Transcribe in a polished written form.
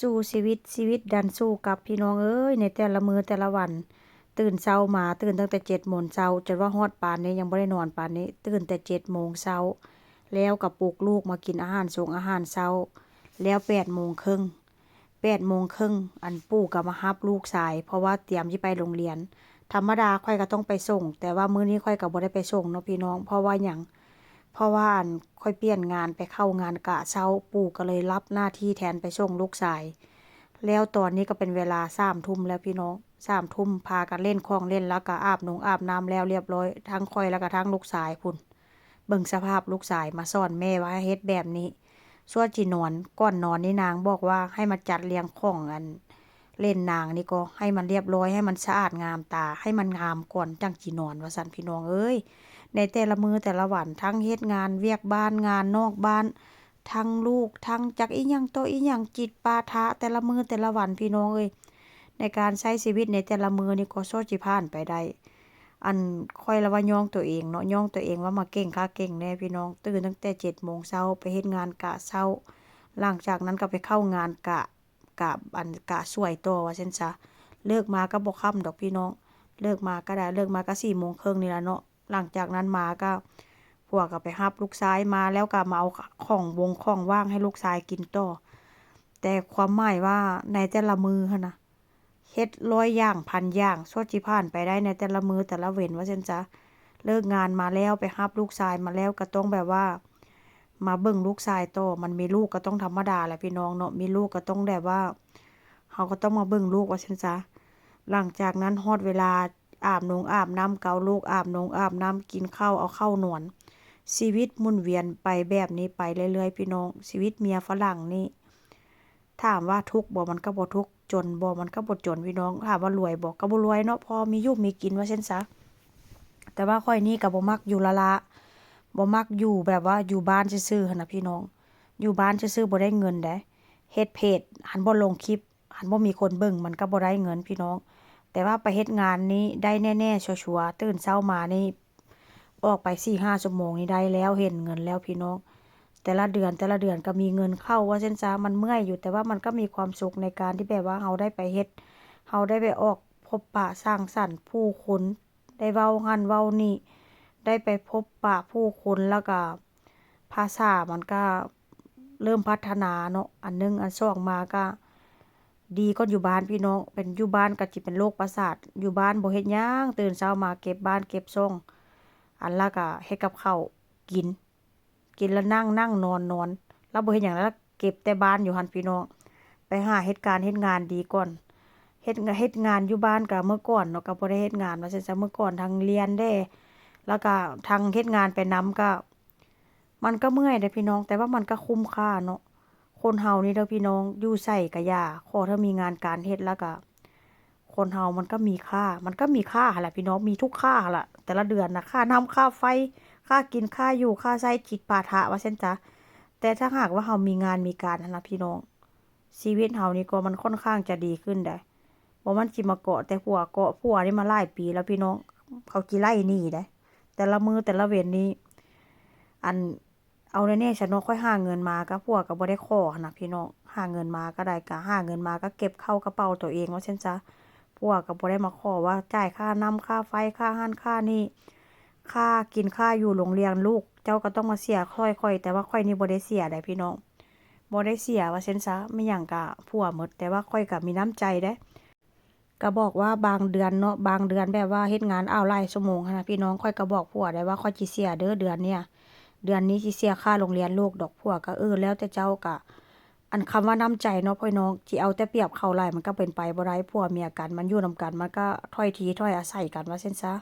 สู้ชีวิตดันสู้กับพี่น้องเอ้ยในแต่ละมื้อแต่ละวันตื่นเช้ามาตื่นตั้งแต่7 โมงเช้าจนว่าฮอดปานนี้ยังบ่ได้นอนปานนี้ตื่นแต่7 โมงเช้าแล้วก็ปลุกลูกมากินอาหารส่งอาหารเช้าแล้ว8 โมงครึ่ง8 โมงครึ่งอันปู่ก็มารับลูกสายเพราะว่าเตรียมสิไปโรงเรียนธรรมดาข้อยก็ต้องไปส่งแต่ว่ามื้อนี้ข้อยก็บ่ได้ไปส่งเนาะพี่น้องเพราะว่าหยังเพราะว่าอันข้อยเปลี่ยนงานไปเข้างานกะเช้าปู่ก็เลยรับหน้าที่แทนไปส่งลูกสาย แล้วตอนนี้ก็เป็นเวลา3 ทุ่มแล้วพี่น้อง3 ทุ่มพากันเล่นของเล่นแล้วก็อาบน้ำแล้วเรียบร้อยทั้งข้อยแล้วก็ทั้งลูกชายพุ่นเบิ่งสภาพลูกชายมาสอนแม่ว่าให้เฮ็ดแบบนี้ส่วนสินอนก่อนนอนนี่นางบอกว่าให้มาจัดเรียงของอันเล่นนางนี่ก็ให้มันเรียบร้อยให้มันสะอาดงามตาให้มันงามก่อนจังสินอนว่าซั่นพี่น้องเอ้ยในแต่ละมื้อแต่ละวันทั้งเฮ็ดงานเวียกบ้านงานนอกบ้าน ทั้งลูกทั้งจักอีหยังโตอีหยังจิตปาถะแต่ละมื้อแต่ละวันพี่น้องเอ้ยในการใช้ชีวิตในแต่ละมื้อนี่ก็โซจิผ่านไปได้อันค่อยละว่าย่องตัวเองเนาะย่องตัวเองว่ามาเก่งคักเก่งแน่พี่น้องตื่นตั้งแต่7 โมงเช้าไปเฮ็ดงานกะเช้าหลังจากนั้นก็ไปเข้างานกะอันกะสวยต่อว่าซั่นซะเลิกมาก็บ่ค่ำดอกพี่น้องเลิกมาก็ได้เลิกมาก็4 โมงครึ่งนี่ล่ะเนาะหลังจากนั้นมาก็ พวกก็ไปรับลูกชายมาแล้วก็มาเอาของว่างให้ลูกชายกินต่อแต่ความหมายว่าในแต่ละมื้อหั้นน่ะเฮ็ด100อย่างพันอย่างสั่วสิผ่านไปได้ในแต่ละมื้อแต่ละเว้นว่าซั่นจ้ะเลิกงานมาแล้วไปรับลูกชายมาแล้วก็ต้องแบบว่ามาเบิ่งลูกชายต่อมันมีลูกก็ต้องธรรมดาแหละพี่น้องเนาะมีลูกก็ต้องแบบว่าเราก็ต้องมาเบิ่งลูกว่าซั่นจ้ะหลังจากนั้นฮอดเวลาอาบน้ำเกาลูกอาบน้ำกินข้าวเอาเข้านอน ชีวิตหมุนเวียนไปแบบนี้ไปเรื่อยๆพี่น้องชีวิตเมียฝรั่งนี่ถามว่าทุกข์บ่มันก็บ่ทุกข์จนบ่มันก็บ่จนพี่น้องถามว่ารวยบ่ก็บ่รวยเนาะพอมีอยู่มีกินว่าซั่นซะแต่ว่าข้อยนี่ก็บ่มักอยู่ละละบ่มักอยู่แบบว่าอยู่บ้านซื่อๆหั้นน่ะพี่น้องอยู่บ้านซื่อๆบ่ได้เงินเด้เฮ็ดเพจหั้นบ่ลงคลิปหั้นบ่มีคนเบิ่งมันก็บ่ได้เงินพี่น้องแต่ว่าไปเฮ็ดงานนี้ได้แน่ๆชัวร์ๆตื่นเช้ามานี่ออกไป4-5ชั่วโมงนี่ได้แล้วเห็นเงินแล้วพี่น้องแต่ละเดือนก็มีเงินเข้าว่าซั่นซะมันเมื่อยอยู่แต่ว่ามันก็มีความสุขในการที่แบบว่าเราได้ไปเฮ็ดเราได้ไปออกพบปะสร้างสรรค์ผู้คนได้เว้าหั้นเว้านี่ได้ไปพบปะผู้คนแล้วก็ภาษามันก็เริ่มพัฒนาเนาะอันหนึ่งอันสองมาก็ดีกว่าอยู่บ้านพี่น้องเป็นอยู่บ้านก็สิเป็นโรคประสาทอยู่บ้านบ่เฮ็ดหยังตื่นเช้ามาเก็บบ้านเก็บช่องอันละก็เฮ็ดกับข้าวกิน กินแล้วนั่งนอนแล้วบ่เฮ็ดหยังแล้วเก็บแต่บ้านอยู่หั่นพี่น้องไปหาเฮ็ดการเฮ็ดงานดีก่อนเฮ็ดงานอยู่บ้านก็เมื่อก่อนเนาะก็บ่ได้เฮ็ดงานว่าซั่นซะเมื่อก่อนทั้งเรียนเด้แล้วก็ทั้งเฮ็ดงานไปนำก็มันก็เมื่อยเด้อพี่น้องแต่ว่ามันก็คุ้มค่าเนาะคนเฮานี่เด้อพี่น้องอยู่ไสก็ย้าขอถ้ามีงานการเฮ็ดแล้วก็คนเฮามันก็มีค่าหั่นแหละพี่น้องมีทุกค่าหั่นล่ะแต่ละเดือนน่ะค่าน้ำค่าไฟ ค่ากินค่าอยู่ค่าใช้จิปาถะว่าซั่นจ้ะแต่ถ้าหากว่าเรามีงานมีการหั้นนะพี่น้องชีวิตเรานี่ก็มันค่อนข้างจะดีขึ้นได้บ่มันสิมาเกาะแต่ผัวนี่มาหลายปีแล้วพี่น้องเขาสิไล่หนี้ได้แต่ละมื้อแต่ละเว้นนี้อันเอาแน่ๆฉันเนาะค่อยหาเงินมาก็ผัวก็บ่ได้ขอหั้นน่ะพี่น้องหาเงินมาก็ได้ก็หาเงินมาก็เก็บเข้ากระเป๋าตัวเองว่าซั่นจ้ะผัวก็บ่ได้มาขอว่าจ่ายค่าน้ำค่าไฟค่าหั้นค่านี่ ค่ากินค่าอยู่โรงเรียนลูกเจ้าก็ต้องมาเสียค่อยๆแต่ว่าค่อยนี่บ่ได้เสียได้พี่น้องบ่ได้เสียว่าซั่นซะไม่หยังก็ผัวหมดแต่ว่าค่อยก็มีน้ำใจเด้ก็บอกว่าบางเดือนเนาะบางเดือนแบบว่าเฮ็ดงานอ้าวหลายชั่วโมงหั้นน่ะพี่น้องค่อยก็บอกผัวได้ว่าค่อยสิเสียเด้อเดือนเนี้ยเดือนนี้สิเสียค่าโรงเรียนลูกดอกผัวก็แล้วแต่เจ้าก็อันคำว่าน้ำใจเนาะพี่น้องสิเอาแต่เปรียบเขาหลายมันก็เป็นไปบ่ได้ผัวเมียกันมันอยู่นำกันมันก็ถ้อยทีถ้อยอาศัยกันว่าซั่นซะ